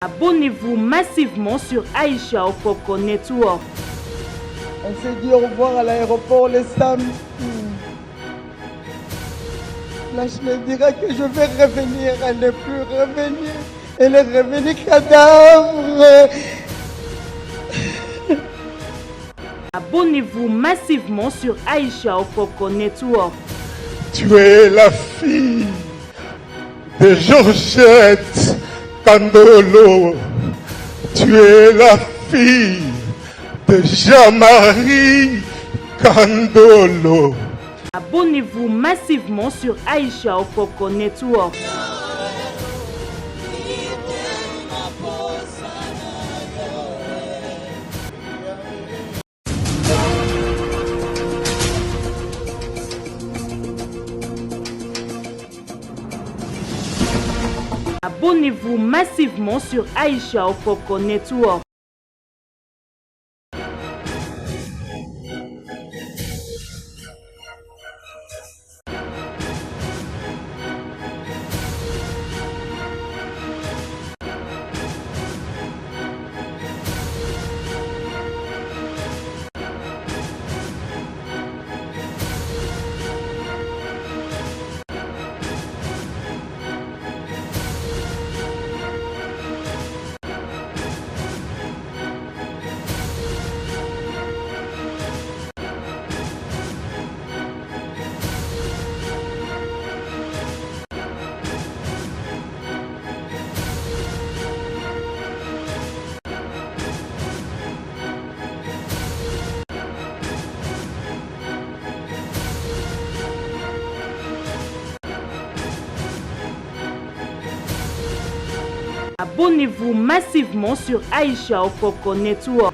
Abonnez-vous massivement sur Aïcha Okoko Network. On s'est dit au revoir à l'aéroport les samedis. Là, je me dirais que je vais revenir. Elle n'est plus revenue. Elle est revenue cadavre. Abonnez-vous massivement sur Aïcha Okoko Network. Tu es la fille de Georgette Kandolo. Tu es la fille de Jean-Marie Kandolo. Abonnez-vous massivement sur Aïcha Okoko Network. Abonnez-vous massivement sur Aïcha Okoko Network. Abonnez-vous massivement sur Aïcha Okoko Network.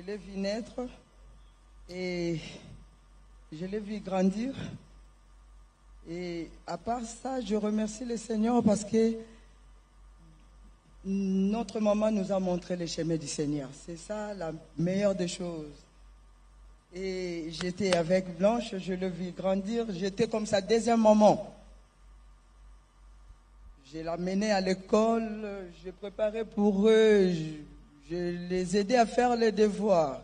l'ai vu naître et je l'ai vu grandir. Et à part ça, je remercie le Seigneur parce que notre maman nous a montré les chemins du Seigneur. C'est ça la meilleure des choses. Et j'étais avec Blanche, je l'ai vu grandir. J'étais comme sa deuxième maman. Je l'amenais à l'école, je préparais pour eux, je les aidais à faire les devoirs.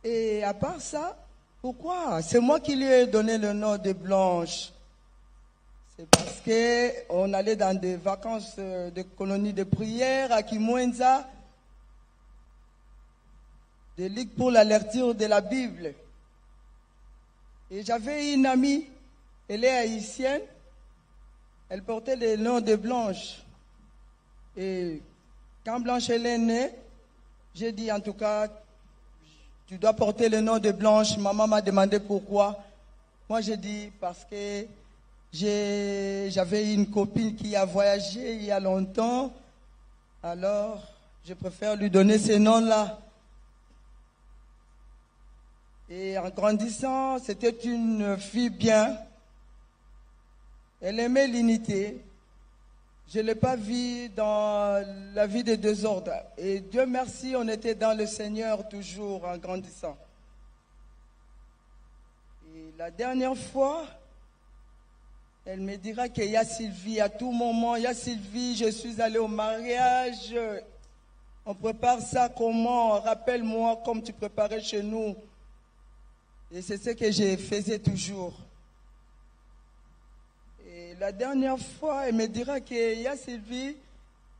Et à part ça, pourquoi? C'est moi qui lui ai donné le nom de Blanche. C'est parce qu'on allait dans des vacances de colonies de prière à Kimwenza, des ligues pour la lecture de la Bible. Et j'avais une amie, elle est haïtienne, elle portait le nom de Blanche. Et quand Blanche elle est née, j'ai dit en tout cas, tu dois porter le nom de Blanche. Maman m'a demandé pourquoi. Moi j'ai dit parce que j'avais une copine qui a voyagé il y a longtemps. Alors je préfère lui donner ce nom-là. Et en grandissant, c'était une fille bien. Elle aimait l'unité. Je ne l'ai pas vue dans la vie de désordre. Et Dieu merci, on était dans le Seigneur toujours en grandissant. Et la dernière fois, elle me dira qu'il y a Sylvie à tout moment. Il y a Sylvie, je suis allée au mariage. On prépare ça comment? Rappelle-moi comme tu préparais chez nous. Et c'est ce que je faisais toujours. Et la dernière fois, elle me dira qu'il y a Sylvie,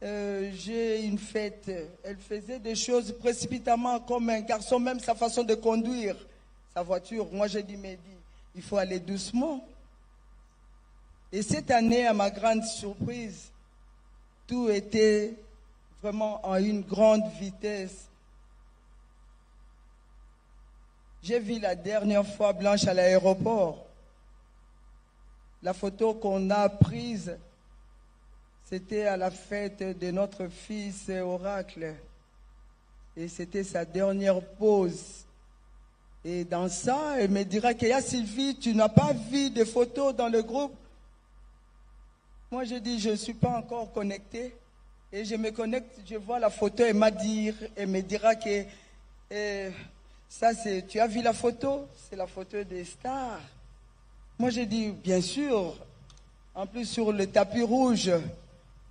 j'ai une fête. Elle faisait des choses précipitamment comme un garçon, même sa façon de conduire sa voiture. Moi, j'ai dit, mais il faut aller doucement. Et cette année, à ma grande surprise, tout était vraiment en une grande vitesse. J'ai vu la dernière fois Blanche à l'aéroport. La photo qu'on a prise, c'était à la fête de notre fils Oracle. Et c'était sa dernière pause. Et dans ça, elle me dira qu'il y a Sylvie, tu n'as pas vu de photos dans le groupe? Moi, je dis, je ne suis pas encore connecté. Et je me connecte, je vois la photo, elle me dira que ça, tu as vu la photo? C'est la photo des stars. Moi, j'ai dit, bien sûr, en plus sur le tapis rouge.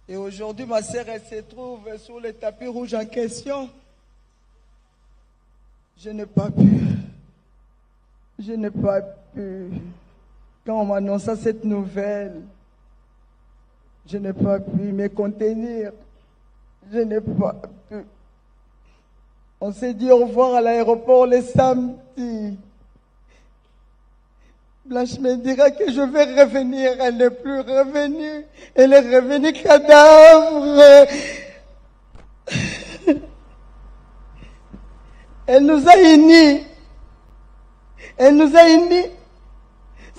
Et aujourd'hui, ma sœur, elle se trouve sur le tapis rouge en question. Je n'ai pas pu. Quand on m'annonça cette nouvelle, je n'ai pas pu me contenir. Je n'ai pas pu. On s'est dit au revoir à l'aéroport le samedi. Blanche me dira que je vais revenir. Elle n'est plus revenue. Elle est revenue cadavre. Elle nous a unis.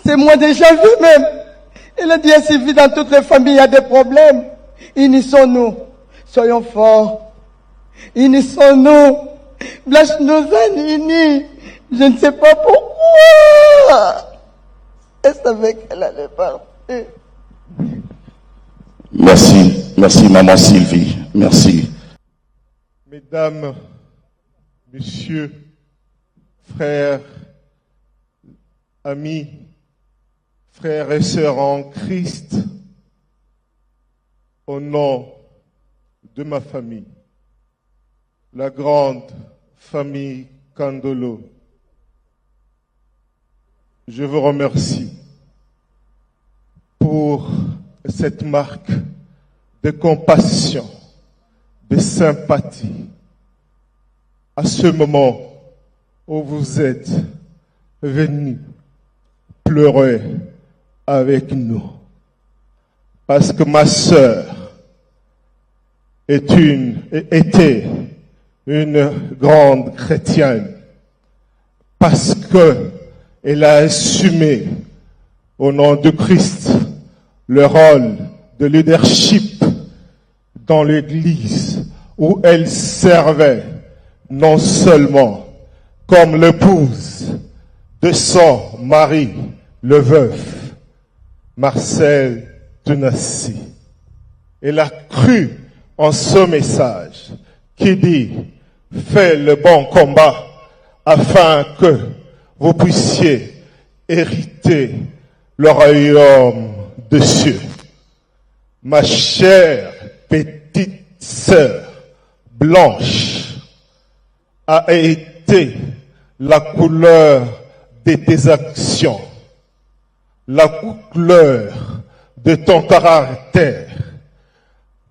C'est moi déjà vu-même. Elle a dit à Sylvie, dans toutes les familles, il y a des problèmes. Unissons-nous. Soyons forts. Unissons-nous. Blanche nous a unis. Je ne sais pas pourquoi. Elle savait qu'elle allait partir. Merci maman Sylvie, merci. Mesdames, messieurs, frères, amis, frères et sœurs en Christ, au nom de ma famille, la grande famille Kandolo, je vous remercie pour cette marque de compassion, de sympathie, à ce moment où vous êtes venus pleurer avec nous. Parce que ma sœur était une grande chrétienne. Parce que elle a assumé au nom de Christ le rôle de leadership dans l'église où elle servait non seulement comme l'épouse de son mari, le veuf, Marcel Tunassi. Elle a cru en ce message qui dit « Fais le bon combat afin que vous puissiez hériter le royaume des cieux. » Ma chère petite sœur blanche a été la couleur de tes actions, la couleur de ton caractère,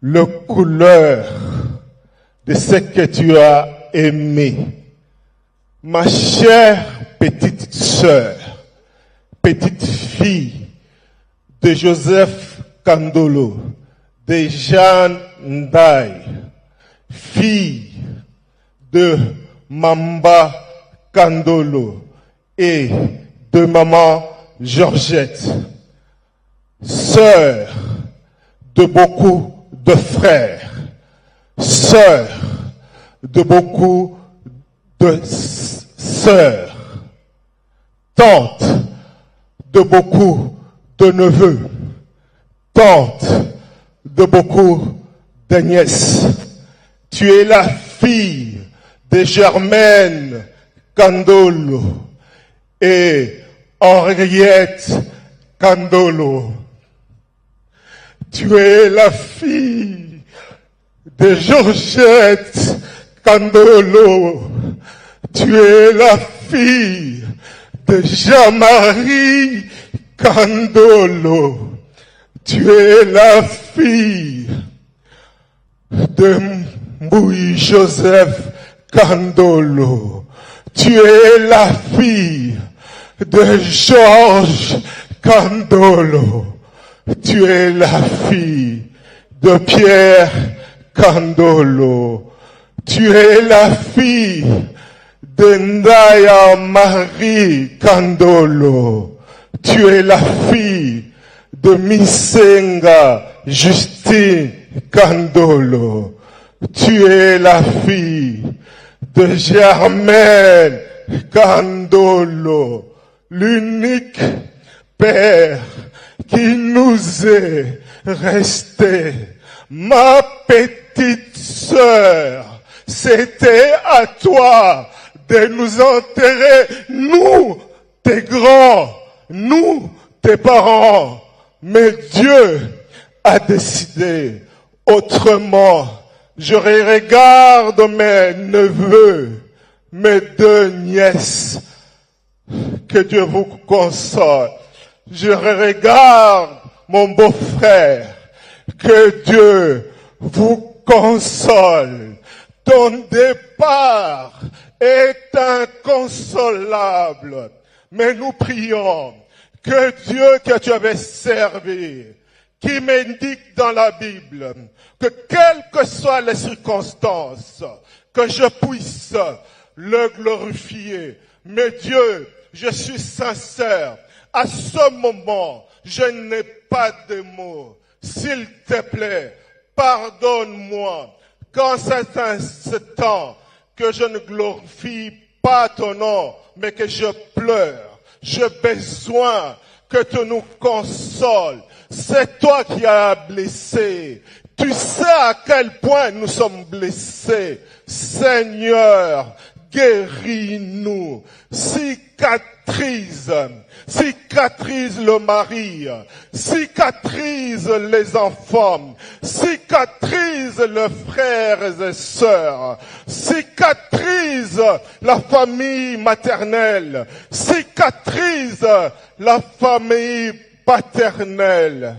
la couleur de ce que tu as aimé. Ma chère petite sœur, petite fille de Joseph Kandolo, de Jeanne Ndaye, fille de Mamba Kandolo et de maman Georgette, sœur de beaucoup de frères, sœur de beaucoup de sœurs, tante de beaucoup de neveux, tante de beaucoup de nièces. Tu es la fille de Germaine Kandolo et Henriette Kandolo. Tu es la fille de Georgette Kandolo. Tu es la fille de Jean-Marie Kandolo. Tu es la fille de Mbouy Joseph Kandolo. Tu es la fille de Georges Kandolo. Tu es la fille de Pierre Kandolo. Tu es la fille de Ndaya Marie Kandolo. Tu es la fille de Misenga Justine Kandolo. Tu es la fille de Germaine Kandolo, l'unique père qui nous est resté. Ma petite sœur, c'était à toi de nous enterrer, nous, tes grands, nous, tes parents. Mais Dieu a décidé autrement. Je regarde mes neveux, mes deux nièces. Que Dieu vous console. Je regarde mon beau-frère. Que Dieu vous console. Ton départ est inconsolable. Mais nous prions que Dieu que tu avais servi, qui m'indique dans la Bible que quelles que soient les circonstances, que je puisse le glorifier. Mais Dieu, je suis sincère. À ce moment, je n'ai pas de mots. S'il te plaît, pardonne-moi. Quand c'est un temps que je ne glorifie pas ton nom, mais que je pleure, j'ai besoin que tu nous consoles. C'est toi qui as blessé. Tu sais à quel point nous sommes blessés. Seigneur, guéris-nous. Cicatrise le mari, cicatrise les enfants, cicatrise les frères et sœurs, cicatrise la famille maternelle, cicatrise la famille paternelle.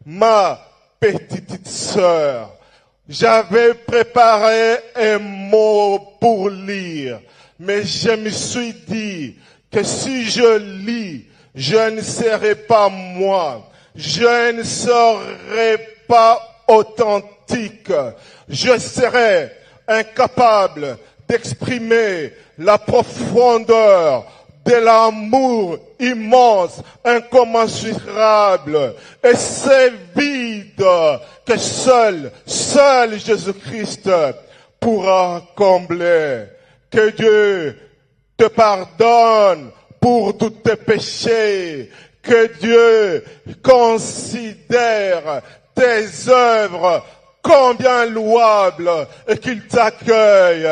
Ma petite sœur, j'avais préparé un mot pour lire, mais je me suis dit que si je lis, je ne serai pas moi, je ne serai pas authentique, je serai incapable d'exprimer la profondeur de l'amour immense, incommensurable, et c'est vide que seul Jésus-Christ pourra combler. Que Dieu te pardonne pour tous tes péchés. Que Dieu considère tes œuvres combien louables et qu'il t'accueille.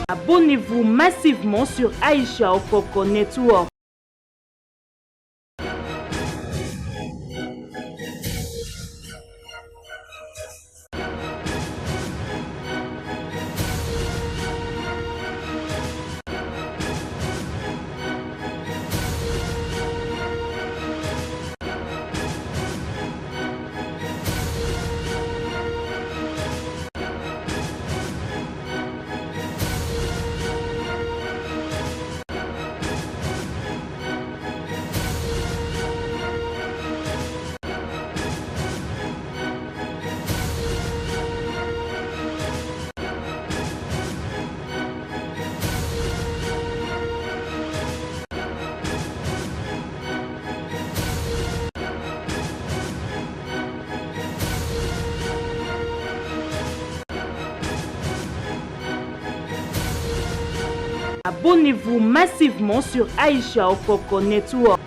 Abonnez-vous massivement sur Aisha Okoko Network. Abonnez-vous massivement sur Aisha Okoko Network.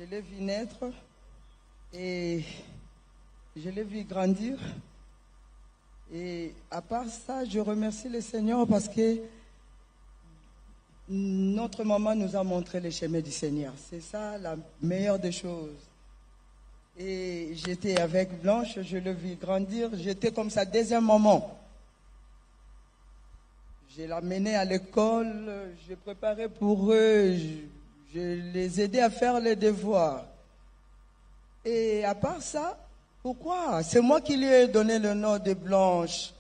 Je l'ai vu naître et je l'ai vu grandir. Et à part ça, je remercie le Seigneur parce que notre maman nous a montré le chemin du Seigneur. C'est ça la meilleure des choses. Et j'étais avec Blanche, je l'ai vu grandir. J'étais comme sa deuxième maman. Je l'amenais à l'école, je préparais pour eux, je les aidais à faire les devoirs. Et à part ça, pourquoi? C'est moi qui lui ai donné le nom de Blanche.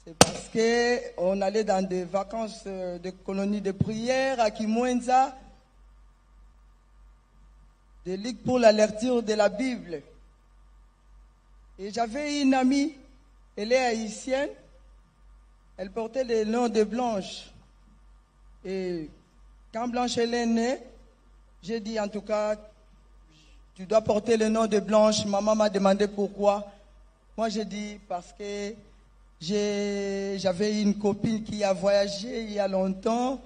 C'est parce qu'on allait dans des vacances de colonies de prière à Kimwenza, des ligues pour la lecture de la Bible. Et j'avais une amie, elle est haïtienne, elle portait le nom de Blanche. Et quand Blanche elle est née, j'ai dit en tout cas, tu dois porter le nom de Blanche. Maman m'a demandé pourquoi. Moi j'ai dit parce que j'avais une copine qui a voyagé il y a longtemps.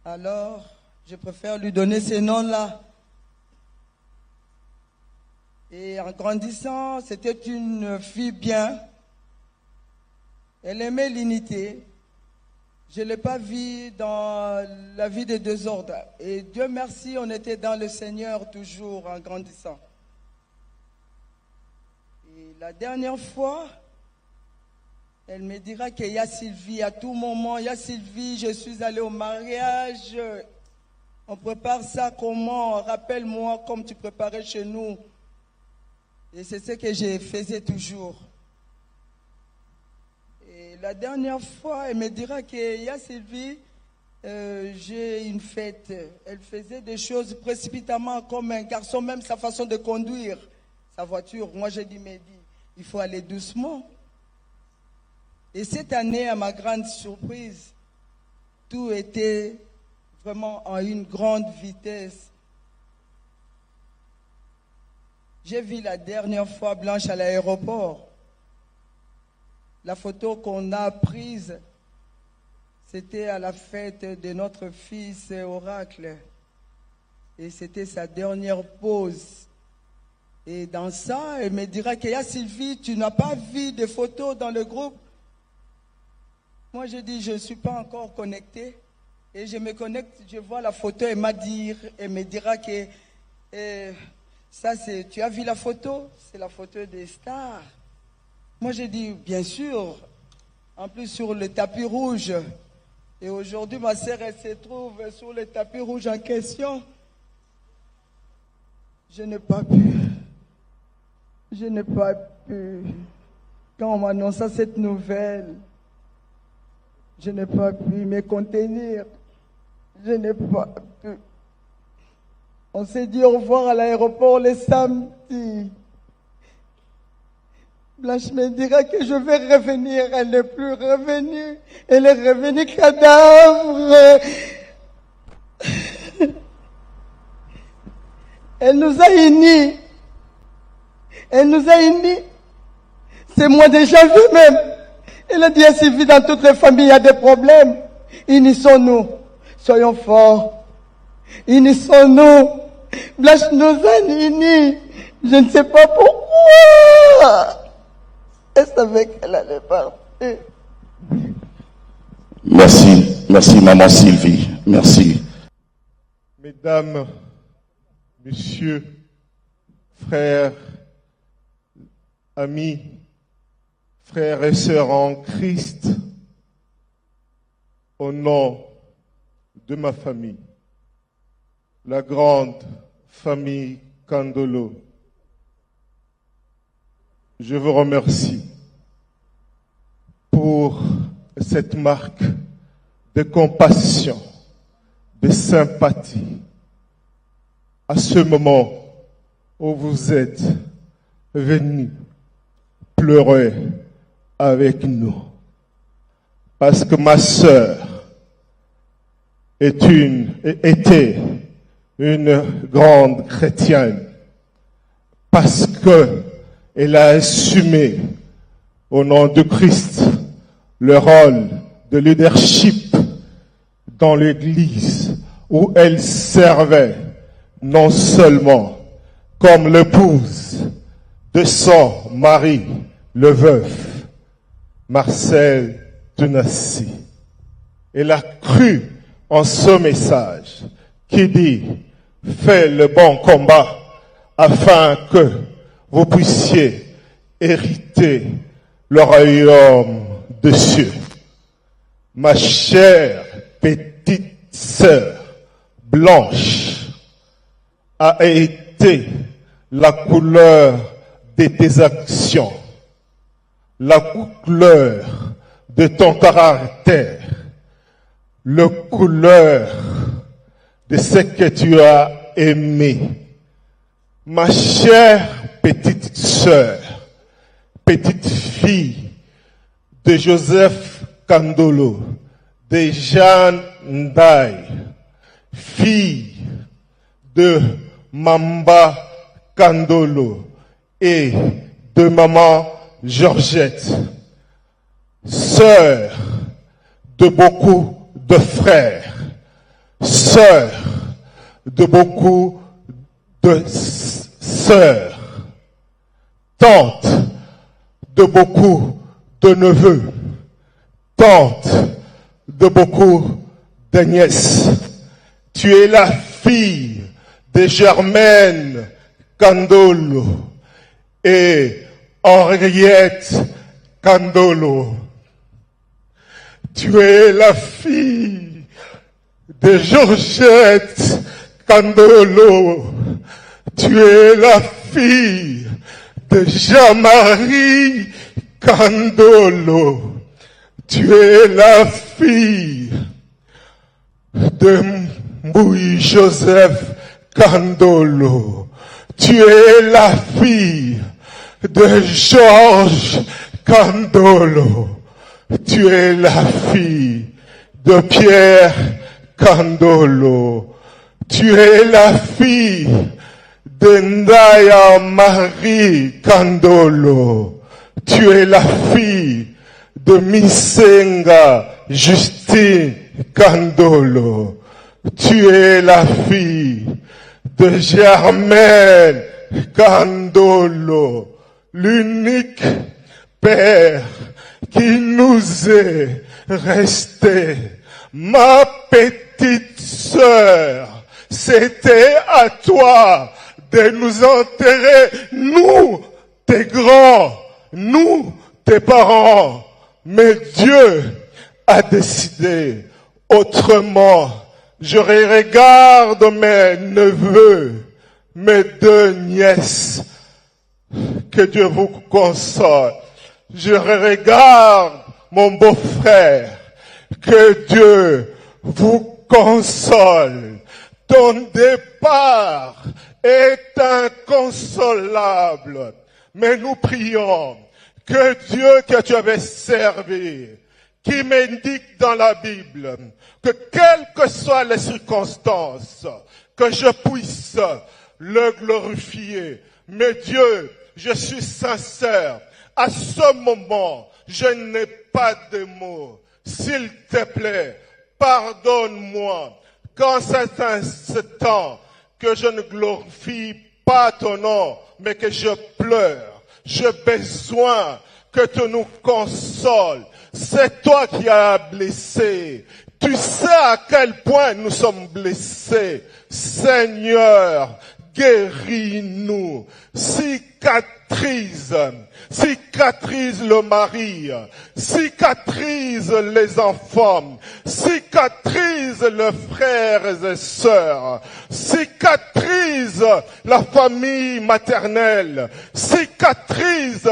Alors je préfère lui donner ce nom-là. Et en grandissant, c'était une fille bien. Elle aimait l'unité. Je ne l'ai pas vue dans la vie des désordres. Et Dieu merci, on était dans le Seigneur toujours en grandissant. Et la dernière fois, elle me dira qu'il y a Sylvie à tout moment. Il y a Sylvie, je suis allée au mariage. On prépare ça comment? Rappelle-moi comme tu préparais chez nous. Et c'est ce que je faisais toujours. Et la dernière fois, elle me dira qu'il y a Sylvie, j'ai une fête. Elle faisait des choses précipitamment comme un garçon, même sa façon de conduire sa voiture. Moi, j'ai dit, mais il faut aller doucement. Et cette année, à ma grande surprise, tout était vraiment en une grande vitesse. J'ai vu la dernière fois Blanche à l'aéroport. La photo qu'on a prise, c'était à la fête de notre fils Oracle. Et c'était sa dernière pause. Et dans ça, elle me dira qu'il y a Sylvie, tu n'as pas vu de photos dans le groupe? Moi, je dis, je ne suis pas encore connecté. Et je me connecte, je vois la photo, elle me dira que ça, tu as vu la photo? C'est la photo des stars. Moi, j'ai dit, bien sûr, en plus sur le tapis rouge. Et aujourd'hui, ma sœur, elle se trouve sur le tapis rouge en question. Je n'ai pas pu. Quand on m'annonça cette nouvelle, je n'ai pas pu me contenir. Je n'ai pas pu. On s'est dit au revoir à l'aéroport le samedi. Blanche me dira que je vais revenir. Elle n'est plus revenue. Elle est revenue cadavre. Elle nous a unis. C'est moi déjà vu même. Elle a dit à Sylvie, dans toutes les familles, il y a des problèmes. Unissons-nous. Soyons forts. Unissons-nous. Blanche nous a unis. Je ne sais pas pourquoi. Elle savait qu'elle allait partir. Merci maman Sylvie, merci. Mesdames, messieurs, frères, amis, frères et sœurs en Christ, au nom de ma famille, la grande famille Kandolo, je vous remercie pour cette marque de compassion, de sympathie, à ce moment où vous êtes venus pleurer avec nous. Parce que ma sœur était une grande chrétienne. Parce que elle a assumé au nom de Christ le rôle de leadership dans l'église où elle servait non seulement comme l'épouse de son mari, le veuf, Marcel Tunassi. Elle a cru en ce message qui dit « Fais le bon combat afin que vous puissiez hériter le royaume des cieux. » Ma chère petite sœur blanche a été la couleur de tes actions, la couleur de ton caractère, la couleur de ce que tu as aimé. Ma chère petite sœur, petite fille de Joseph Kandolo, de Jeanne Ndaye, fille de Mamba Kandolo et de maman Georgette, sœur de beaucoup de frères, sœur de beaucoup de sœurs, tante de beaucoup de neveux, tante de beaucoup de nièces. Tu es la fille de Germaine Kandolo et Henriette Kandolo. Tu es la fille de Georgette Kandolo. Tu es la fille de Jean-Marie Kandolo. Tu es la fille de Mbouy Joseph Kandolo. Tu es la fille de Georges Kandolo. Tu es la fille de Pierre Kandolo. Tu es la fille de Ndaya Marie Kandolo. Tu es la fille de Misenga Justine Kandolo. Tu es la fille de Germaine Kandolo, l'unique père qui nous est resté. Ma petite sœur, c'était à toi de nous enterrer, nous, tes grands, nous, tes parents. Mais Dieu a décidé autrement. Je regarde mes neveux, mes deux nièces. Que Dieu vous console. Je regarde mon beau-frère. Que Dieu vous console. Ton départ est inconsolable. Mais nous prions que Dieu que tu avais servi, qui m'indique dans la Bible que quelles que soient les circonstances, que je puisse le glorifier. Mais Dieu, je suis sincère. À ce moment, je n'ai pas de mots. S'il te plaît, pardonne-moi. Quand c'est un temps que je ne glorifie pas ton nom, mais que je pleure, j'ai besoin que tu nous consoles. C'est toi qui as blessé. Tu sais à quel point nous sommes blessés. Seigneur, guéris-nous. Cicatrise le mari, cicatrise les enfants, cicatrise les frères et sœurs, cicatrise la famille maternelle, cicatrise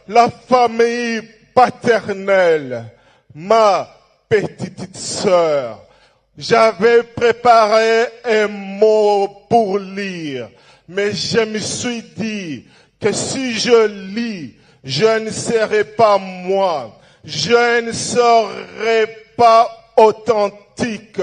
la famille paternelle. Ma petite sœur, j'avais préparé un mot pour lire, mais je me suis dit que si je lis, je ne serai pas moi, je ne serai pas authentique,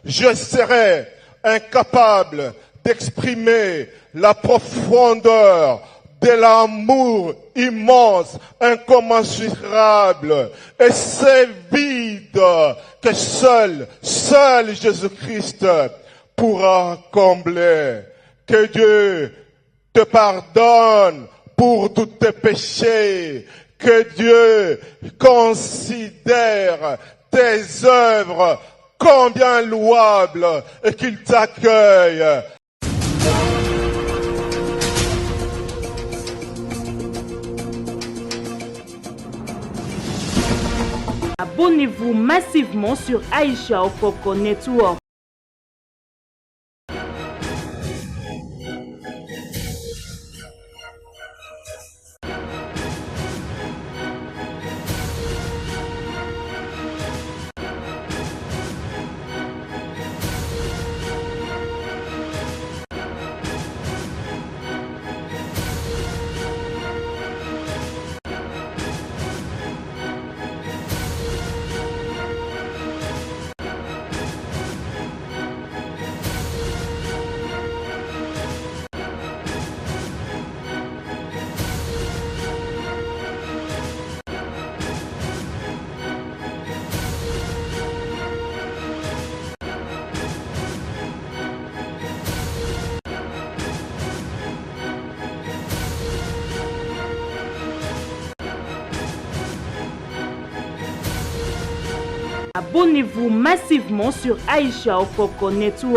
je serai incapable d'exprimer la profondeur de l'amour immense, incommensurable, et c'est vide que seul Jésus-Christ pourra combler. Que Dieu te pardonne pour tous tes péchés. Que Dieu considère tes œuvres combien louables et qu'il t'accueille. Abonnez-vous massivement sur Aïcha Okoko Network. Abonnez-vous massivement sur Aïcha Okoko Network.